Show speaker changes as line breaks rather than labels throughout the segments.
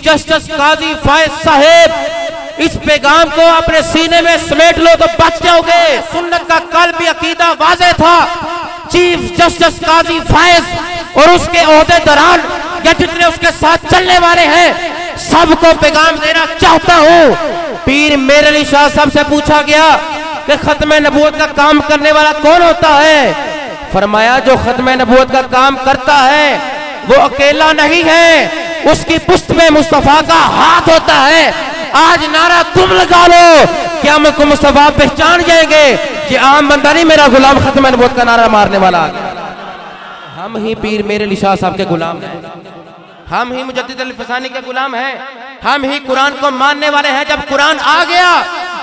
Justice काजी फायज साहेब इस पैगाम को अपने सीने में समेट लो तो बच जाओगे। सुन्नत का कल्बी अकीदा वाज़े था। चीफ जस्टिस काजी फायज और उसके ओहदेदारान या जितने उसके साथ चलने वाले हैं सबको पैगाम देना चाहता हूँ। पीर मेरे अली शाह साहब से पूछा गया कि खत्म नबूवत का काम करने वाला कौन होता है? फरमाया जो खत्म नबूवत का काम करता है वो अकेला नहीं है, उसकी पुश्त में मुस्तफा का हाथ होता है। आज नारा तुम लगा लो, क्या हमको मुस्तफा पहचान जाएंगे कि आम बंदा नहीं मेरा गुलाम खत्म नबूवत का नारा मारने वाला। हम ही पीर मेरे अली शाह साहब के गुलाम हैं, हम ही मुजद्दिद अल फसानी के गुलाम हैं, हम ही कुरान को मानने वाले हैं। जब कुरान आ गया,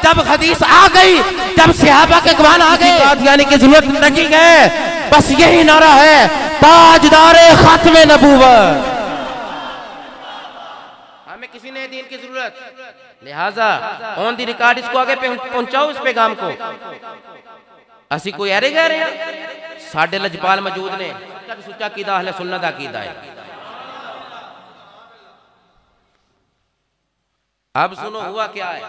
जब हदीस आ गई, जब सहाबा के गवाह आ गए, कादियानी की जरूरत नहीं है। बस यही नारा है, ताजदारे खात्मे नबूवत। हमें किसी नए दीन की जरूरत, लिहाजा ऑन दी रिकॉर्ड इसको आगे पहुंचाओ, इस पैगाम को। असी कोई ऐरे गए रहे साडे लजपाल मौजूद ने, सुच्चा कीदा अहले सुन्नत दा कीदा है। अब सुनो हुआ क्या है,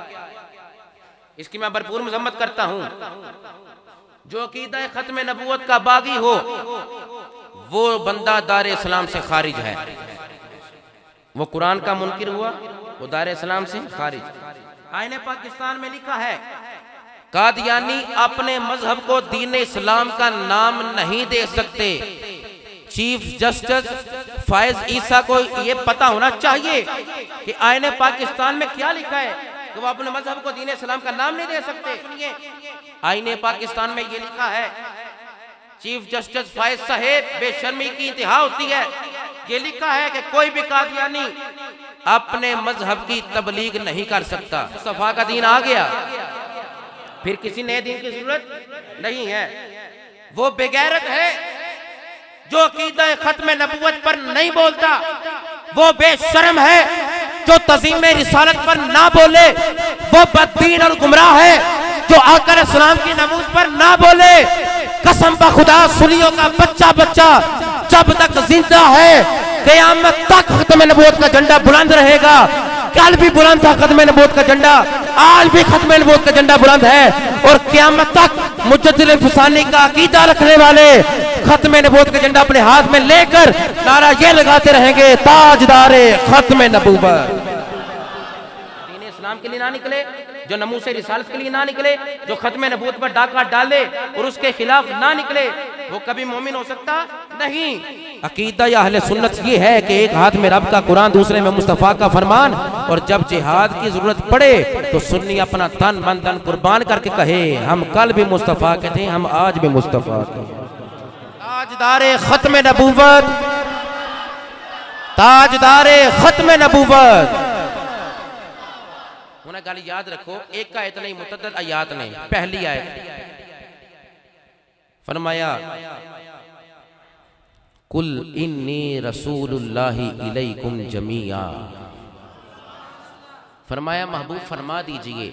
इसकी मैं भरपूर मजम्मत करता हूं। जो अकीदा खत्म नबूवत का बागी हो वो बंदा दार इस्लाम से खारिज है। वो कुरान का मुनकिर हुआ, वो दार इस्लाम से खारिज। आईने पाकिस्तान में लिखा है कादियानी अपने मजहब को दीन इस्लाम का नाम नहीं दे सकते। चीफ जस्टिस फायज ईसा को ये पता होना चाहिए कि आईने पाकिस्तान में क्या लिखा है कि वो अपने मजहब को दीन इस्लाम का नाम नहीं दे सकते। सुनिए, आईने पाकिस्तान में ये लिखा है, चीफ जस्टिस फायज साहेब बेशर्मी की इंतहा होती है। ये लिखा है कि कोई भी कादियानी अपने मजहब की तबलीग नहीं कर सकता। मुस्तफा का दीन आ गया, फिर किसी नए दीन की जरूरत नहीं है। वो बेगैरत है जो अकीदा खत्म नबूवत पर नहीं बोलता, वो बेशर्म है जो तज़ीम रिसालत पर ना बोले, वो बददीन और गुमराह है जो आकर इस्लाम की नमूज पर ना बोले। कसम बा खुदा सुनियों का बच्चा बच्चा जब तक जिंदा है क़यामत तक खत्म नबूवत का झंडा बुलंद रहेगा। कल भी बुलंद था खत्म नबूवत का झंडा, आज भी खत्म नबूवत का झंडा बुलंद है। और क़यामत तक मुजद्दिद अल फसानी का अकीदा रखने वाले खत्म नबूवत का झंडा अपने हाथ में लेकर नारा ये लगाते रहेंगे, ताजदारे खत्म नबूवत। दीन इस्लाम के लिए ना निकले, जो नमूस रिसालत के लिए ना निकले, जो खत्म नबूवत पर डाका डाले और उसके खिलाफ ना निकले, वो कभी मोमिन हो सकता नहीं। अकीदा या अहले सुन्नत ये है कि एक हाथ में रब का कुरान, दूसरे में मुस्तफा का फरमान, और जब जिहाद की जरूरत पड़े तो सुन्नी अपना तन मन धन कुर्बान करके कहे हम कल भी मुस्तफा के थे, हम आज भी मुस्तफा के। ताजदारे खत्म नबूवत, ताजदारे खत्म नबूवत। उन्हें गाली याद रखो, एक आयत नहीं मुतअद्दिद आयात नहीं। पहली आयत फरमाया कुल इन्नी रसूलुल्लाहि इलैकुम जमीआ। फरमाया महबूब फरमा दीजिए,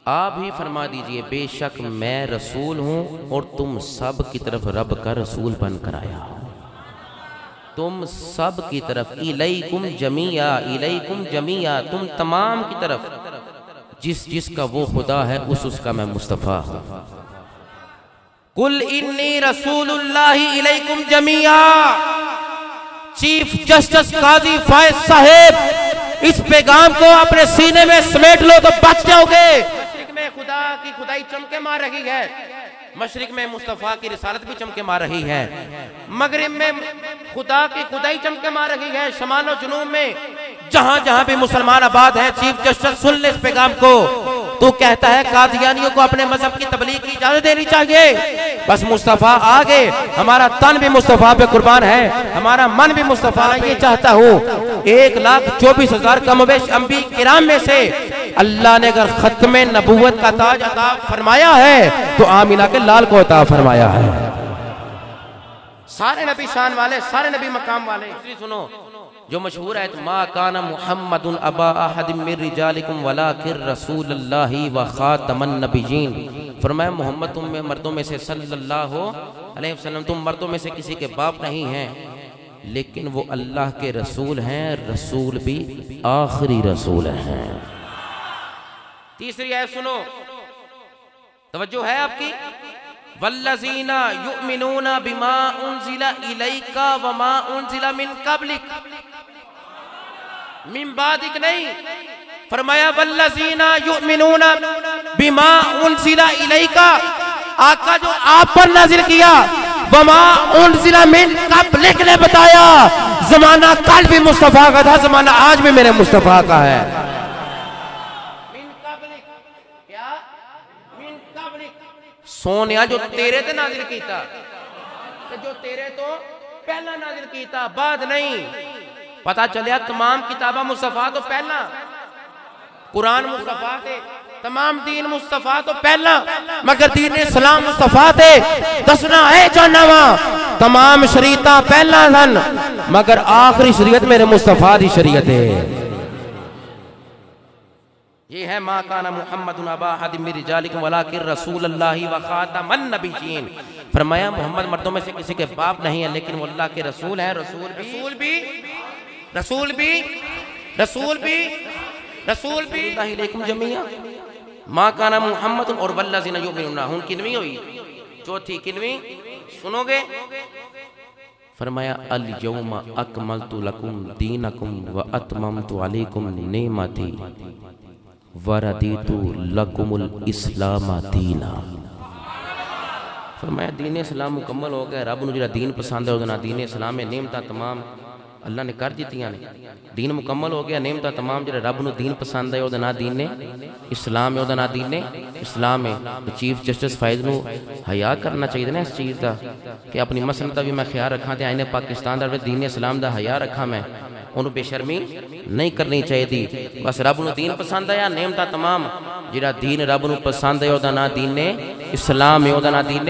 आप ही फरमा दीजिए, बेशक मैं रसूल हूं और तुम सब की तरफ रब का रसूल बनकर आया हूं। तुम सब की तरफ, इलैकुम जमीआ, इलैकुम जमीआ, तुम तमाम की तरफ। जिस जिसका वो खुदा है उसका मैं मुस्तफा हूं। कुल इन्नी रसूलुल्लाहि इलैकुम जमीआ। चीफ जस्टिस काजी फायज साहेब इस पैगाम को अपने सीने में समेट लो तो बच जाओगे। मशरिक में खुदा की खुदाई चमके मार रही है, मशरिक में मुस्तफा की रिसालत भी चमके मार रही है, मगरिब में खुदा की खुदाई चमके मार रही है, शमाल और जुनूब में जहां जहां भी मुसलमान आबाद है। चीफ जस्टिस सुन ले इस पैगाम को। तू कहता है कादियानियों को अपने मजहब की तबलीग की इजाजत देनी चाहिए। बस मुस्तफा आ गए, हमारा तन भी मुस्तफा पे कुर्बान है, हमारा मन भी मुस्तफा। ये चाहता हूँ 1,24,000 कमोबेश अंबी किराम में से अल्लाह ने अगर खत्म नबूवत का ताज अता फरमाया है तो आमिना के लाल को अता फरमाया है। सारे नबी शान वाले, सारे नबी मकाम वाले। सुनो जो मशहूर है, मा काना मुहम्मदुन अबा अहदिम मिर रिजालिकुम वलाकिन रसूलुल्लाहि व खातमन नबिय्यीन। फरमाया मोहम्मद तुम में मर्दों में से सल्लल्लाहु अलैहि वसल्लम, तुम मर्दों में से किसी के बाप नहीं हैं, लेकिन वो अल्लाह के रसूल हैं, रसूल भी आखिरी रसूल हैं। तीसरी आयत सुनो, तवज्जो है आपकी। वल्लज़ीना युमिनूना बिमा उनज़िला इलैका वमा उनज़िला मिन क़ब्लिक, मिन बादिक नहीं, फरमाया वल्लज़ीना युमिनूना बिमा उनज़िला इलैका, आका जो आप पर नाज़िल किया, वमा उनज़िला मिन क़ब्लिक ने बताया जमाना कल भी मुस्तफ़ा का था, जमाना आज भी मेरे मुस्तफ़ा का है। सोनिया जो तेरे ते नाजिल कीता, जो तेरे तो पहला नाजिल कीता, बाद नहीं। पता चलिया तमाम किताबा मुस्तफा तो पहला, कुरान मुस्तफा थे, तमाम दीन मुस्तफा तो पहला, मगर दीन इस्लाम मुस्तफा थे। दसना है जानवा तमाम शरीयता पहला सन, मगर आखिरी शरीयत मेरे मुस्तफा दी शरीयत है। ये है मा काना मुहम्मदुन अबा अहदिम मिन रिजालिकुम वलाकिन रसूलुल्लाहि व खातमन नबिय्यीन। फरमाया मोहम्मद मर्दों में से किसी के बाप नहीं है, लेकिन वो अल्लाह के रसूल हैं। रसूल भी अलैकुम जमीआ। मा काना मुहम्मदुन और वल्लज़ीना युमिनूना, हुन किनवी हुई, चौथी किनवी सुनोगे। फरमाया अल यौमा अकमलतु लकुम दीनकुम व अतममतु अलैकुम निअमती वरदीतु लकुमुल इस्लाम दीना। फरमाया दीन इस्लाम मुकम्मल हो गया। रब नूं जिहड़ा दीन पसंद है उहदा दीन इस्लाम है। नेमतां तमाम अल्लाह ने कर दित्तियां ने, दीन मुकम्मल हो गया। नेमतां तमाम जिहड़ा रब नूं दीन पसंद है उहदा नां दीन इस्लाम है, उहदा नां दीन इस्लाम है। तो चीफ जस्टिस फायद नूं हया करना चाहिए ना इस चीज़ का कि अपनी मसलन का भी मैं ख्याल रखा, तो आईने पाकिस्तान का दीन इस्लाम का हया रखा, मैं उन्होंने बेशर्मी नहीं करनी चाहिए। बस रब नूं दीन पसंद आया, नेमतां तमाम जिहड़ा दीन रब नूं पसंद है उहदा नां दीन इस्लाम है, उहदा नां दीन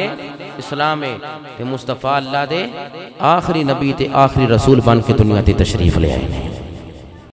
इस्लाम है। ते मुस्तफा अल्लाह दे आखिरी नबी ते आखिरी रसूल बन के दुनिया ते तशरीफ ले आए।